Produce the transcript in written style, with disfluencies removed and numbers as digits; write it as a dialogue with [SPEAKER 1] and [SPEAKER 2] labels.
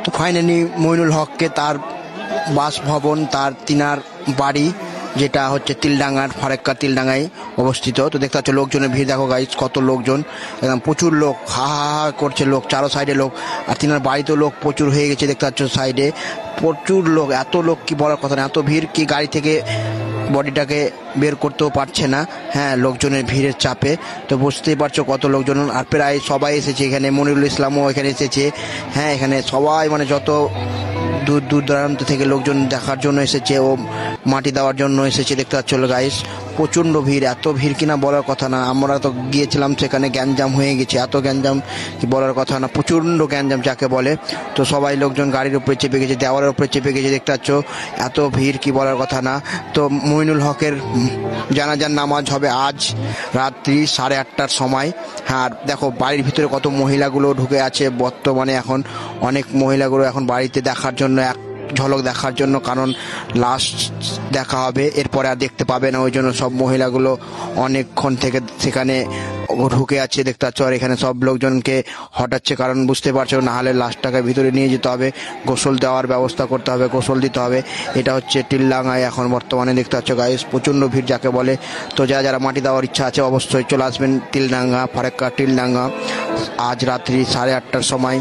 [SPEAKER 1] তো ফাইনালি মইনুল হককে তার বাসভবন, তার তিনার বাড়ি যেটা হচ্ছে তিলডাঙ্গার ফারাক্কা তিলডাঙ্গায় অবস্থিত। তো দেখতে পাচ্ছ লোকজনের ভিড় দেখো গাইস, কত লোকজন, একদম প্রচুর লোক, হা হা হা করছে লোক, চারো সাইডে লোক। আর তিনার বাড়িতেও লোক প্রচুর হয়ে গেছে, দেখতে পাচ্ছ সাইডে প্রচুর লোক। এত লোক কি বলার কথা না, এত ভিড় কি গাড়ি থেকে বডিটাকে বের করতেও পারছে না, হ্যাঁ লোকজনের ভিড়ের চাপে। তো বুঝতেই পারছো কত লোকজন। আর প্রায় সবাই এসেছে এখানে, মনিরুল ইসলামও এখানে এসেছে, হ্যাঁ এখানে সবাই মানে যত দূর দূর দূরান্ত থেকে লোকজন দেখার জন্য এসেছে, ও মাটি দেওয়ার জন্য এসেছে। দেখতে পাচ্ছ গাইস প্রচণ্ড ভিড়, এত ভিড় কিনা বলার কথা না। আমরা তো গিয়েছিলাম সেখানে, গ্যাঞ্জাম হয়ে গেছে, এত গ্যাঞ্জাম কি বলার কথা না, প্রচণ্ড গ্যাঞ্জাম যাকে বলে। তো সবাই লোকজন গাড়ির উপরে চেপে গেছে, দেওয়ালের উপরে চেপে গেছে, দেখতে পাচ্ছ এত ভিড় কি বলার কথা না। তো মইনুল হকের জানাজার নামাজ হবে আজ রাত্রি 8:30টার সময়। হ্যাঁ আর দেখো বাড়ির ভিতরে কত মহিলাগুলো ঢুকে আছে বর্তমানে, এখন অনেক মহিলাগুলো এখন বাড়িতে দেখার জন্য, এক ঝলক দেখার জন্য, কারণ লাস্ট দেখা হবে, এরপরে আর দেখতে পাবে না, ওই জন্য সব মহিলাগুলো অনেকক্ষণ থেকে সেখানে ঢুকে আছে। দেখতে পাচ্ছ আর এখানে সব লোকজনকে হটাচ্ছে, কারণ বুঝতে পারছো না হলে লাশটাকে ভিতরে নিয়ে যেতে হবে, গোসল দেওয়ার ব্যবস্থা করতে হবে, গোসল দিতে হবে। এটা হচ্ছে টিলডাঙ্গায় এখন বর্তমানে, দেখতে পাচ্ছ গাইস প্রচণ্ড ভিড় যাকে বলে। তো যারা যারা মাটি দেওয়ার ইচ্ছা আছে অবশ্যই চলে আসবেন টিলডাঙ্গা, ফারাক্কা টিলডাঙ্গা আজ রাত্রি 8:30টার সময়।